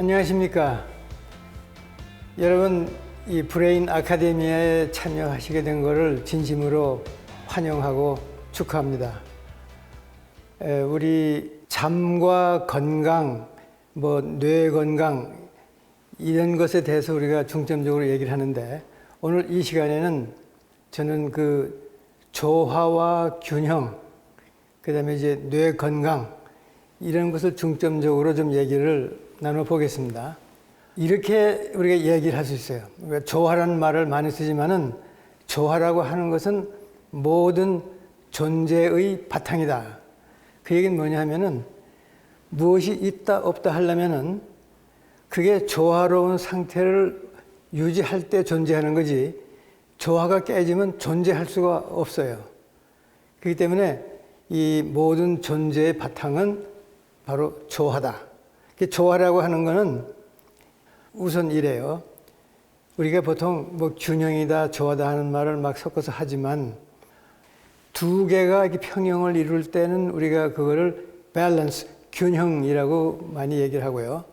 안녕하십니까. 여러분, 이 브레인 아카데미아에 참여하시게 된 것을 진심으로 환영하고 축하합니다. 우리 잠과 건강, 뇌 건강 이런 것에 대해서 우리가 중점적으로 얘기를 하는데, 오늘 이 시간에는 저는 그 조화와 균형, 그다음에 이제 뇌 건강 이런 것을 중점적으로 좀 얘기를 나눠보겠습니다. 이렇게 우리가 얘기를 할 수 있어요. 조화라는 말을 많이 쓰지만은 조화라고 하는 것은 모든 존재의 바탕이다. 그 얘기는 뭐냐 하면은 무엇이 있다 없다 하려면은 그게 조화로운 상태를 유지할 때 존재하는 거지, 조화가 깨지면 존재할 수가 없어요. 그렇기 때문에 이 모든 존재의 바탕은 바로 조화다. 조화라고 하는 거는 우선 이래요. 우리가 보통 균형이다, 조화다 하는 말을 막 섞어서 하지만 두 개가 이렇게 평형을 이룰 때는 우리가 그거를 밸런스, 균형이라고 많이 얘기를 하고요.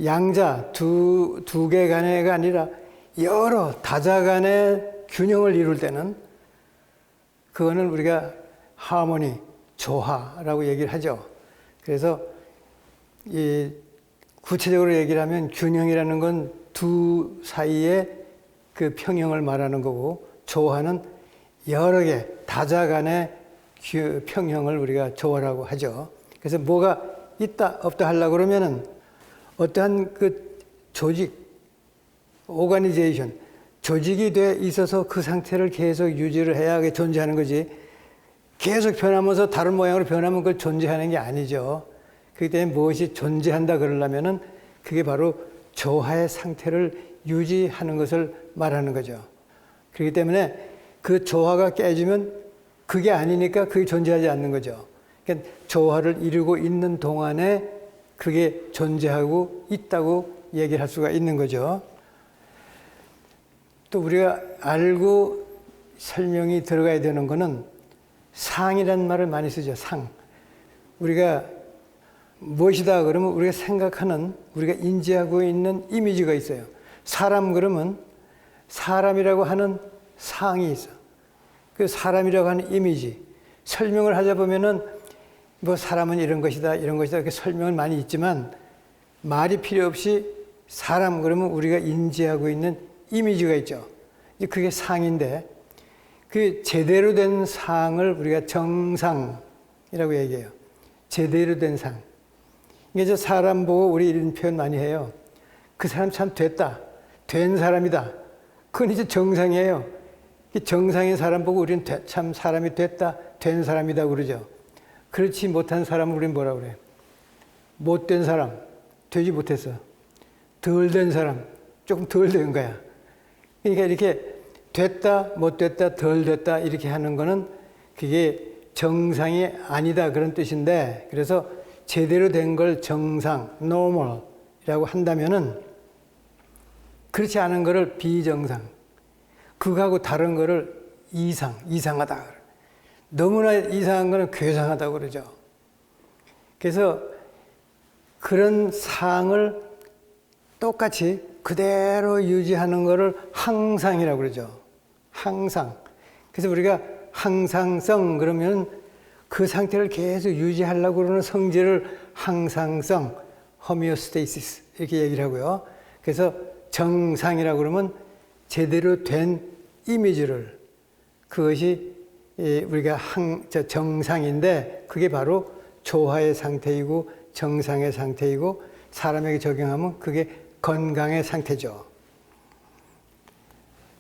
양자, 두 개 간의가 아니라 여러 다자 간의 균형을 이룰 때는 그거는 우리가 하모니, 조화라고 얘기를 하죠. 그래서 구체적으로 얘기를 하면 균형이라는 건 두 사이의 그 평형을 말하는 거고, 조화는 여러 개 다자 간의 평형을 우리가 조화라고 하죠. 그래서 뭐가 있다 없다 하려고 그러면은 어떠한 그 조직, 오가니제이션, 조직이 돼 있어서 그 상태를 계속 유지를 해야 존재하는 거지, 계속 변하면서 다른 모양으로 변하면 그걸 존재하는 게 아니죠. 그렇기 때문에 무엇이 존재한다 그러려면은 그게 바로 조화의 상태를 유지하는 것을 말하는 거죠. 그렇기 때문에 그 조화가 깨지면 그게 아니니까 그게 존재하지 않는 거죠. 그러니까 조화를 이루고 있는 동안에 그게 존재하고 있다고 얘기를 할 수가 있는 거죠. 또 우리가 알고 설명이 들어가야 되는 거는 상이라는 말을 많이 쓰죠. 상. 우리가 무엇이다 그러면 우리가 생각하는, 우리가 인지하고 있는 이미지가 있어요. 사람 그러면 사람이라고 하는 상이 있어. 그 사람이라고 하는 이미지. 설명을 하자 보면은 사람은 이런 것이다, 이런 것이다 이렇게 설명을 많이 있지만, 말이 필요 없이 사람 그러면 우리가 인지하고 있는 이미지가 있죠. 그게 상인데, 그 제대로 된 상을 우리가 정상이라고 얘기해요. 제대로 된 상. 이게 사람 보고 우리 이런 표현 많이 해요. 그 사람 참 됐다, 된 사람이다. 그건 이제 정상이에요. 정상인 사람 보고 우리는 참 사람이 됐다, 된 사람이다 그러죠. 그렇지 못한 사람을 우리는 뭐라 그래요? 못된 사람, 되지 못했어. 덜 된 사람, 조금 덜 된 거야. 그러니까 이렇게 됐다, 못 됐다, 덜 됐다 이렇게 하는 거는 그게 정상이 아니다 그런 뜻인데, 그래서 제대로 된 걸 정상, normal이라고 한다면은 그렇지 않은 거를 비정상, 그거하고 다른 거를 이상하다. 너무나 이상한 거는 괴상하다고 그러죠. 그래서 그런 상을 똑같이 그대로 유지하는 거를 항상이라고 그러죠. 항상. 그래서 우리가 항상성 그러면 그 상태를 계속 유지하려고 그러는 성질을 항상성, 호미오스테이시스 이렇게 얘기를 하고요. 그래서 정상이라고 그러면 제대로 된 이미지를, 그것이 우리가 정상인데 그게 바로 조화의 상태이고 정상의 상태이고, 사람에게 적용하면 그게 건강의 상태죠.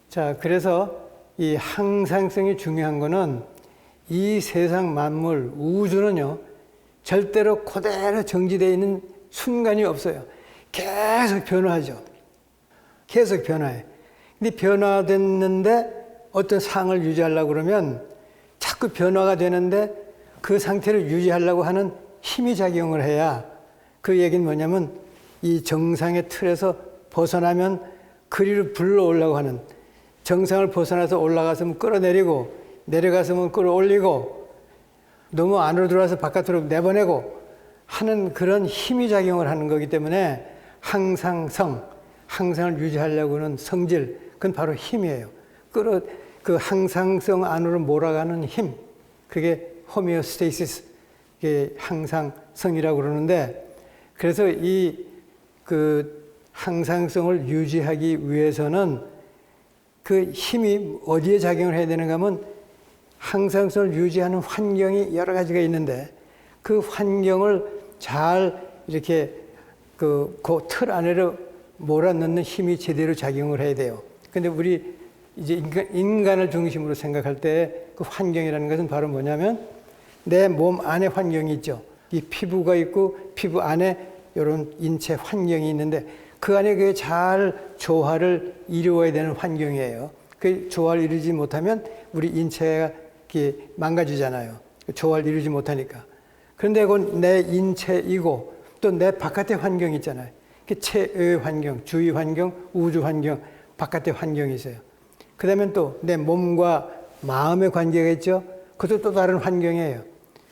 자, 그래서 이 항상성이 중요한 거는 이 세상 만물, 우주는요, 절대로 그대로 정지되어 있는 순간이 없어요. 계속 변화하죠. 계속 변화해. 근데 변화됐는데 어떤 상을 유지하려고 그러면 자꾸 변화가 되는데 그 상태를 유지하려고 하는 힘이 작용을 해야, 그 얘기는 뭐냐면 이 정상의 틀에서 벗어나면 그리로 불러오려고 하는, 정상을 벗어나서 올라갔으면 끌어내리고 내려갔으면 끌어올리고 너무 안으로 들어와서 바깥으로 내보내고 하는 그런 힘이 작용을 하는 거기 때문에 항상성, 항상을 유지하려고 하는 성질, 그건 바로 힘이에요. 그 항상성 안으로 몰아가는 힘, 그게 호메오스테이시스, 이게 항상성이라고 그러는데, 그래서 그 항상성을 유지하기 위해서는 그 힘이 어디에 작용을 해야 되는가 하면 항상성을 유지하는 환경이 여러 가지가 있는데 그 환경을 잘 이렇게 그 틀 안으로 몰아넣는 힘이 제대로 작용을 해야 돼요. 근데 우리 이제 인간을 중심으로 생각할 때 그 환경이라는 것은 바로 뭐냐면 내 몸 안에 환경이 있죠. 이 피부가 있고 피부 안에 이런 인체 환경이 있는데 그 안에 그게 잘 조화를 이루어야 되는 환경이에요. 그 조화를 이루지 못하면 우리 인체가 이렇게 망가지잖아요. 조화를 이루지 못하니까. 그런데 그건 내 인체이고 또 내 바깥의 환경이 있잖아요. 체의 환경, 주위 환경, 우주 환경, 바깥의 환경이 있어요. 그 다음에 또 내 몸과 마음의 관계가 있죠. 그것도 또 다른 환경이에요.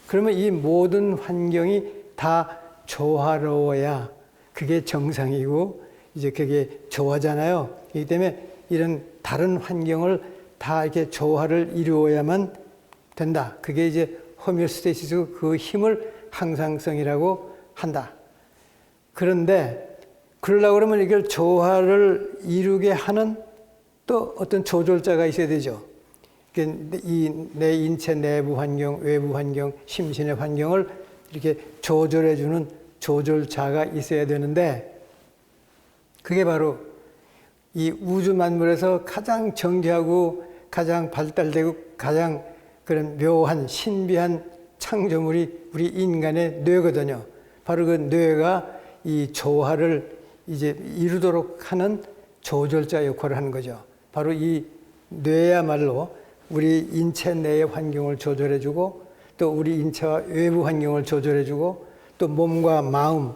그러면 이 모든 환경이 다 조화로워야 그게 정상이고 이제 그게 조화잖아요. 그렇기 때문에 이런 다른 환경을 다 이렇게 조화를 이루어야만 된다. 그게 이제 호메오스테이시스 그 힘을 항상성이라고 한다. 그런데 그러려고 그러면 이걸 조화를 이루게 하는 또 어떤 조절자가 있어야 되죠. 내 인체 내부 환경, 외부 환경, 심신의 환경을 이렇게 조절해주는 조절자가 있어야 되는데 그게 바로 이 우주 만물에서 가장 정교하고 가장 발달되고 가장 그런 묘한 신비한 창조물이 우리 인간의 뇌거든요. 바로 그 뇌가 이 조화를 이제 이루도록 하는 조절자 역할을 하는 거죠. 바로 이 뇌야말로 우리 인체 내의 환경을 조절해주고 또 우리 인체와 외부 환경을 조절해주고 또 몸과 마음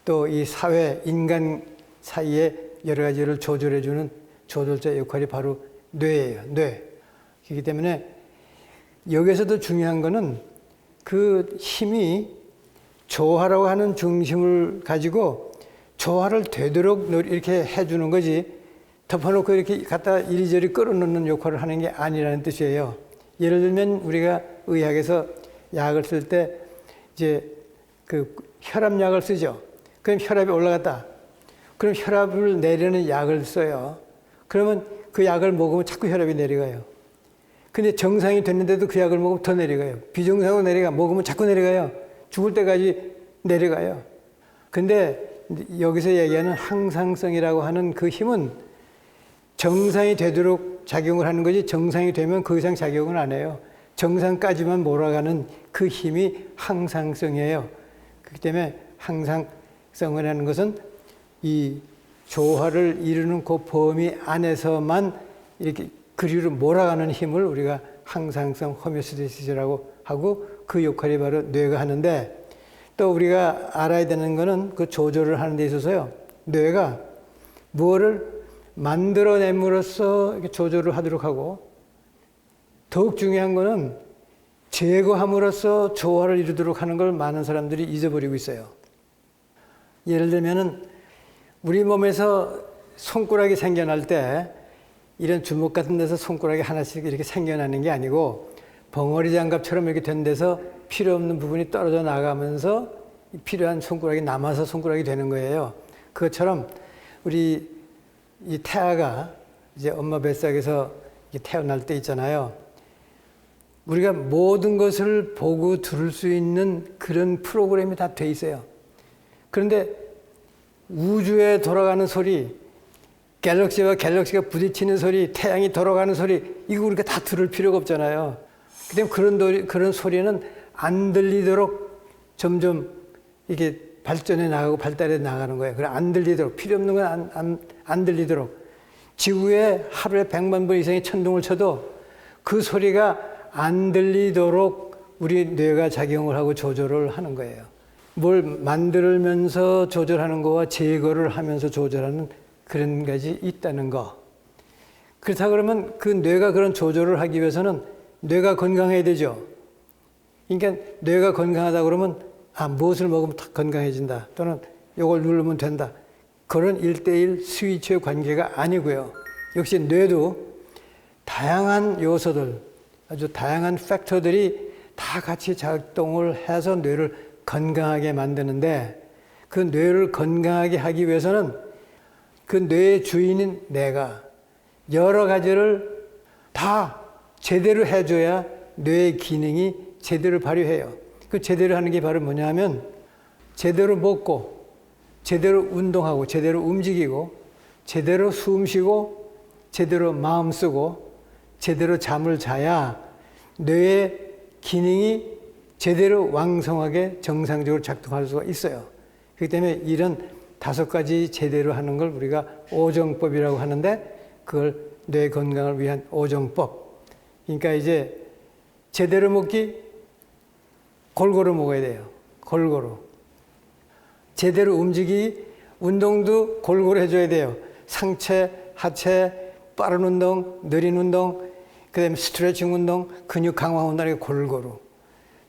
또 이 사회 인간 사이에 여러 가지를 조절해주는 조절자 역할이 바로 뇌예요. 뇌. 그렇기 때문에 여기서도 중요한 거는 그 힘이 조화라고 하는 중심을 가지고 조화를 되도록 이렇게 해주는 거지 덮어놓고 이렇게 갖다 이리저리 끌어넣는 역할을 하는 게 아니라는 뜻이에요. 예를 들면 우리가 의학에서 약을 쓸 때 이제 그 혈압약을 쓰죠. 그럼 혈압이 올라갔다. 그럼 혈압을 내리는 약을 써요. 그러면 그 약을 먹으면 자꾸 혈압이 내려가요. 근데 정상이 됐는데도 그 약을 먹으면 더 내려가요. 비정상으로 내려가. 먹으면 자꾸 내려가요. 죽을 때까지 내려가요. 근데 여기서 얘기하는 항상성이라고 하는 그 힘은 정상이 되도록 작용을 하는 거지 정상이 되면 그 이상 작용을 안 해요. 정상까지만 몰아가는 그 힘이 항상성이에요. 그렇기 때문에 항상성이라는 것은 이 조화를 이루는 그 범위 안에서만 이렇게 그리로 몰아가는 힘을 우리가 항상성 호메오스테시스라고 하고 그 역할이 바로 뇌가 하는데 또 우리가 알아야 되는 거는 그 조절을 하는 데 있어서요. 뇌가 무엇을 만들어냄으로써 이렇게 조절을 하도록 하고 더욱 중요한 거는 제거함으로써 조화를 이루도록 하는 걸 많은 사람들이 잊어버리고 있어요. 예를 들면은 우리 몸에서 손가락이 생겨날 때 이런 주먹 같은 데서 손가락이 하나씩 이렇게 생겨나는 게 아니고 벙어리 장갑처럼 이렇게 된 데서 필요 없는 부분이 떨어져 나가면서 필요한 손가락이 남아서 손가락이 되는 거예요. 그것처럼 우리 이 태아가 이제 엄마 뱃속에서 태어날 때 있잖아요. 우리가 모든 것을 보고 들을 수 있는 그런 프로그램이 다 돼 있어요. 그런데 우주에 돌아가는 소리, 갤럭시와 갤럭시가 부딪히는 소리, 태양이 돌아가는 소리, 이거 우리가 다 들을 필요가 없잖아요. 그다음에 그런 소리는 안 들리도록 점점 이게 발전해 나가고 발달해 나가는 거예요. 그래 안 들리도록 필요 없는 건 안 들리도록 지구에 하루에 100만 번 이상의 천둥을 쳐도 그 소리가 안 들리도록 우리 뇌가 작용을 하고 조절을 하는 거예요. 뭘 만들면서 조절하는 거와 제거를 하면서 조절하는 그런 것이 있다는 거. 그렇다 그러면 그 뇌가 그런 조절을 하기 위해서는 뇌가 건강해야 되죠. 그러니까 뇌가 건강하다 그러면 무엇을 먹으면 건강해진다. 또는 이걸 누르면 된다. 그런 1대1 스위치의 관계가 아니고요. 역시 뇌도 다양한 요소들, 아주 다양한 팩터들이 다 같이 작동을 해서 뇌를 건강하게 만드는데 그 뇌를 건강하게 하기 위해서는 그 뇌의 주인인 내가 여러 가지를 다 제대로 해줘야 뇌의 기능이 제대로 발휘해요. 그 제대로 하는 게 바로 뭐냐 하면 제대로 먹고 제대로 운동하고 제대로 움직이고 제대로 숨 쉬고 제대로 마음 쓰고 제대로 잠을 자야 뇌의 기능이 제대로 왕성하게 정상적으로 작동할 수가 있어요. 그렇기 때문에 이런 5가지 제대로 하는 걸 우리가 오정법이라고 하는데 그걸 뇌 건강을 위한 오정법. 그러니까 이제 제대로 먹기 골고루 먹어야 돼요. 골고루. 제대로 움직이기 운동도 골고루 해줘야 돼요. 상체, 하체, 빠른 운동, 느린 운동, 그 다음에 스트레칭 운동, 근육 강화 운동, 골고루.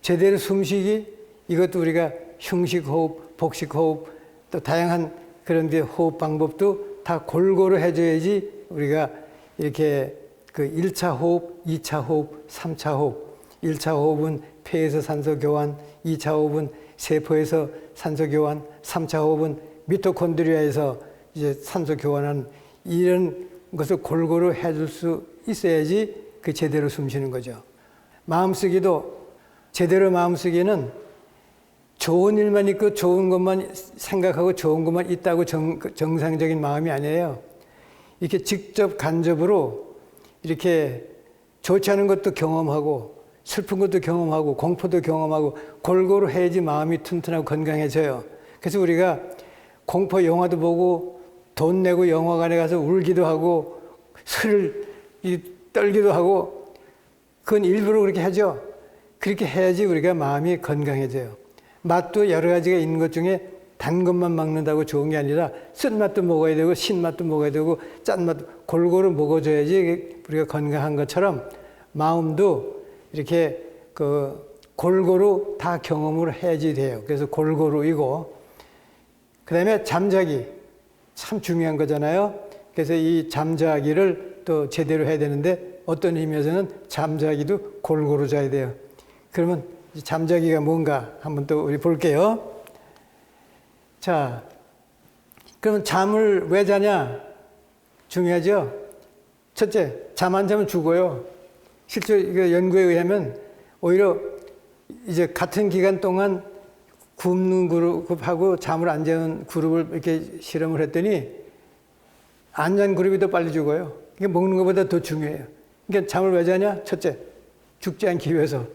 제대로 숨쉬기, 이것도 우리가 흉식호흡, 복식호흡, 또 다양한 그런 데 호흡 방법도 다 골고루 해줘야지 우리가 이렇게 그 1차 호흡, 2차 호흡, 3차 호흡. 1차 호흡은 폐에서 산소 교환, 2차 호흡은 세포에서 산소 교환, 3차 호흡은 미토콘드리아에서 이제 산소 교환하는 이런 것을 골고루 해줄 수 있어야지 그 제대로 숨 쉬는 거죠. 마음쓰기도 제대로 마음쓰기는 좋은 일만 있고 좋은 것만 생각하고 좋은 것만 있다고 정상적인 마음이 아니에요. 이렇게 직접 간접으로 이렇게 좋지 않은 것도 경험하고 슬픈 것도 경험하고 공포도 경험하고 골고루 해야지 마음이 튼튼하고 건강해져요. 그래서 우리가 공포 영화도 보고 돈 내고 영화관에 가서 울기도 하고 술을 떨기도 하고 그건 일부러 그렇게 하죠. 그렇게 해야지 우리가 마음이 건강해져요. 맛도 여러 가지가 있는 것 중에 단 것만 먹는다고 좋은 게 아니라 쓴맛도 먹어야 되고 신맛도 먹어야 되고 짠맛도 골고루 먹어줘야지 우리가 건강한 것처럼 마음도 이렇게 그 골고루 다 경험을 해야지 돼요. 그래서 골고루이고 그 다음에 잠자기 참 중요한 거잖아요. 그래서 이 잠자기를 또 제대로 해야 되는데 어떤 의미에서는 잠자기도 골고루 자야 돼요. 그러면 잠자기가 뭔가 한번 또 우리 볼게요. 자, 그러면 잠을 왜 자냐? 중요하죠? 첫째, 잠 안 자면 죽어요. 실제 연구에 의하면 오히려 이제 같은 기간 동안 굶는 그룹하고 잠을 안 자는 그룹을 이렇게 실험을 했더니 안 잔 그룹이 더 빨리 죽어요. 그러니까 먹는 것보다 더 중요해요. 그러니까 잠을 왜 자냐? 첫째, 죽지 않기 위해서.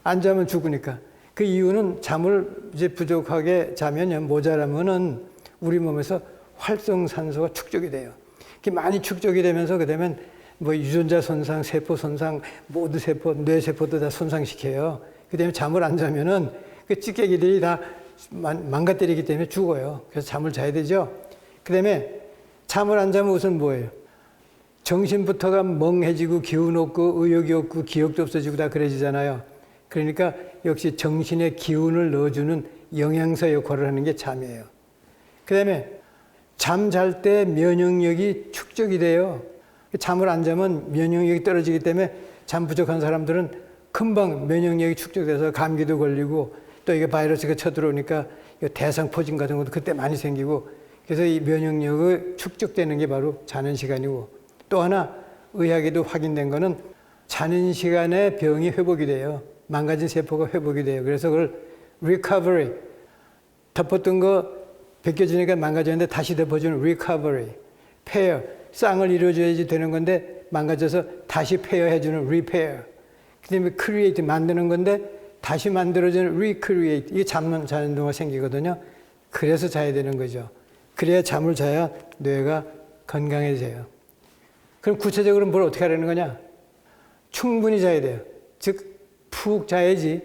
안 자면 죽으니까. 그 이유는 잠을 이제 부족하게 자면 모자라면은 우리 몸에서 활성산소가 축적이 돼요. 그게 많이 축적이 되면서 그다음에 뭐 유전자 손상, 세포 손상, 모두 세포, 뇌 세포도 다 손상시켜요. 그다음에 잠을 안 자면은 그 찌개기들이 다 망가뜨리기 때문에 죽어요. 그래서 잠을 자야 되죠. 그다음에 잠을 안 자면 우선 뭐예요? 정신부터가 멍해지고 기운 없고 의욕이 없고 기억도 없어지고 다 그래지잖아요. 그러니까 역시 정신에 기운을 넣어주는 영양소 역할을 하는 게 잠이에요. 그 다음에 잠 잘 때 면역력이 축적이 돼요. 잠을 안 자면 면역력이 떨어지기 때문에 잠 부족한 사람들은 금방 면역력이 축적돼서 감기도 걸리고 또 이게 바이러스가 쳐들어오니까 대상포진 같은 것도 그때 많이 생기고 그래서 이 면역력이 축적되는 게 바로 자는 시간이고 또 하나 의학에도 확인된 거는 자는 시간에 병이 회복이 돼요. 망가진 세포가 회복이 돼요. 그래서 그걸 recovery, 덮었던 거 벗겨지니까 망가졌는데 다시 덮어주는 recovery, repair, 쌍을 이루어줘야지 되는 건데 망가져서 다시 페어해주는 repair, 그 다음에 create, 만드는 건데 다시 만들어주는 recreate, 이게 잠만 자는 동안 생기거든요. 그래서 자야 되는 거죠. 그래야 잠을 자야 뇌가 건강해져요. 그럼 구체적으로 뭘 어떻게 하라는 거냐? 충분히 자야 돼요. 즉 푹 자야지.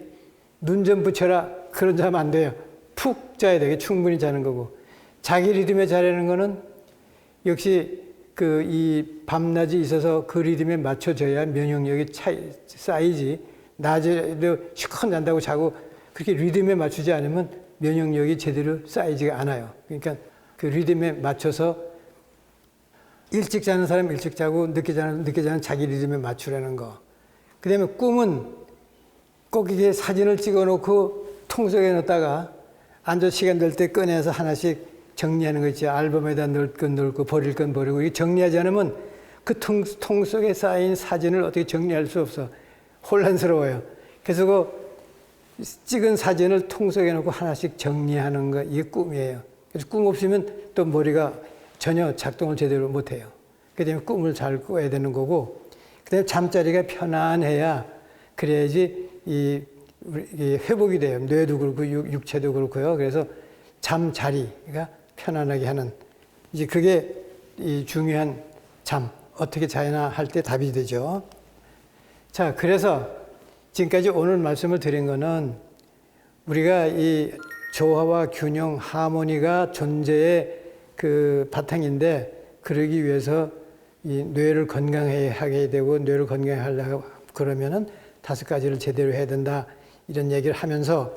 눈 좀 붙여라. 그런 자면 안 돼요. 푹 자야 돼요. 충분히 자는 거고. 자기 리듬에 자라는 거는 역시 그 이 밤낮이 있어서 그 리듬에 맞춰져야 면역력이 쌓이지. 낮에도 시커 잔다고 자고 그렇게 리듬에 맞추지 않으면 면역력이 제대로 쌓이지가 않아요. 그러니까 그 리듬에 맞춰서 일찍 자는 사람 일찍 자고 늦게 자는 자기 리듬에 맞추라는 거. 그다음에 꿈은 꼭 이게 사진을 찍어놓고 통 속에 넣었다가 앉아 시간 될 때 꺼내서 하나씩 정리하는 거 있죠. 앨범에다 넣을 건 넣고 버릴 건 버리고 이게 정리하지 않으면 그 통 속에 쌓인 사진을 어떻게 정리할 수 없어. 혼란스러워요. 그래서 그 찍은 사진을 통 속에 넣고 하나씩 정리하는 거 이게 꿈이에요. 그래서 꿈 없으면 또 머리가 전혀 작동을 제대로 못해요. 그다음에 꿈을 잘 꿔야 되는 거고, 그다음에 잠자리가 편안해야 그래야지 이 회복이 돼요. 뇌도 그렇고 육체도 그렇고요. 그래서 잠자리가 편안하게 하는 이제 그게 이 중요한 잠 어떻게 자야나 할 때 답이 되죠. 자, 그래서 지금까지 오늘 말씀을 드린 거는 우리가 이 조화와 균형, 하모니가 존재의 그 바탕인데 그러기 위해서 이 뇌를 건강하게 하게 되고 뇌를 건강하게 하려고 그러면은 5가지를 제대로 해야 된다. 이런 얘기를 하면서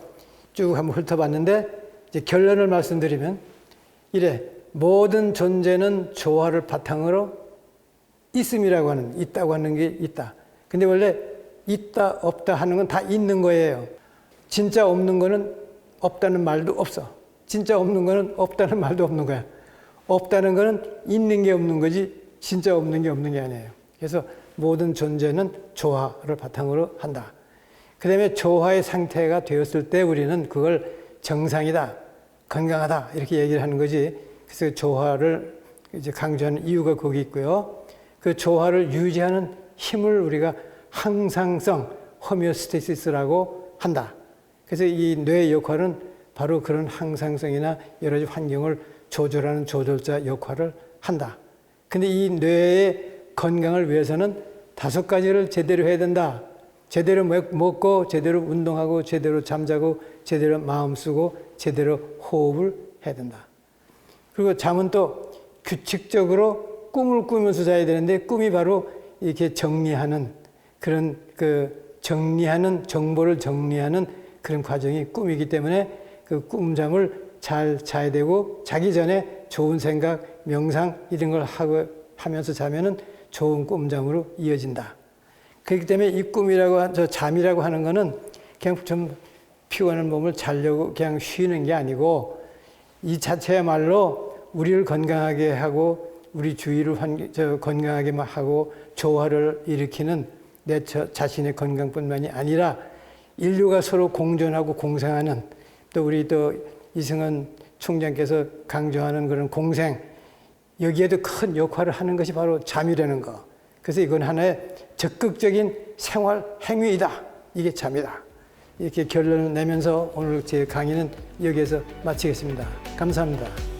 쭉 한번 훑어봤는데 이제 결론을 말씀드리면 이래 모든 존재는 조화를 바탕으로 있음이라고 하는 있다고 하는 게 있다. 근데 원래 있다 없다 하는 건 다 있는 거예요. 진짜 없는 거는 없다는 말도 없어. 진짜 없는 거는 없다는 말도 없는 거야. 없다는 거는 있는 게 없는 거지 진짜 없는 게 없는 게 아니에요. 그래서 모든 존재는 조화를 바탕으로 한다. 그 다음에 조화의 상태가 되었을 때 우리는 그걸 정상이다, 건강하다 이렇게 얘기를 하는 거지. 그래서 조화를 이제 강조하는 이유가 거기 있고요. 그 조화를 유지하는 힘을 우리가 항상성, 호미오스테시스라고 한다. 그래서 이 뇌의 역할은 바로 그런 항상성이나 여러 가지 환경을 조절하는 조절자 역할을 한다. 근데 이 뇌의 건강을 위해서는 5가지를 제대로 해야 된다. 제대로 먹고, 제대로 운동하고, 제대로 잠자고, 제대로 마음 쓰고, 제대로 호흡을 해야 된다. 그리고 잠은 또 규칙적으로 꿈을 꾸면서 자야 되는데 꿈이 바로 이렇게 정리하는 그런 정보를 정리하는 그런 과정이 꿈이기 때문에 그 꿈잠을 잘 자야 되고 자기 전에 좋은 생각, 명상 이런 걸 하면서 자면은 좋은 꿈잠으로 이어진다. 그렇기 때문에 이 꿈이라고 잠이라고 하는 거는 그냥 좀 피곤한 몸을 자려고 그냥 쉬는 게 아니고 이 자체야말로 우리를 건강하게 하고 우리 주위를 건강하게 하고 조화를 일으키는 내 자신의 건강뿐만이 아니라 인류가 서로 공존하고 공생하는 또 우리 또 이승헌 총장께서 강조하는 그런 공생 여기에도 큰 역할을 하는 것이 바로 잠이라는 거. 그래서 이건 하나의 적극적인 생활 행위이다. 이게 잠이다. 이렇게 결론을 내면서 오늘 제 강의는 여기에서 마치겠습니다. 감사합니다.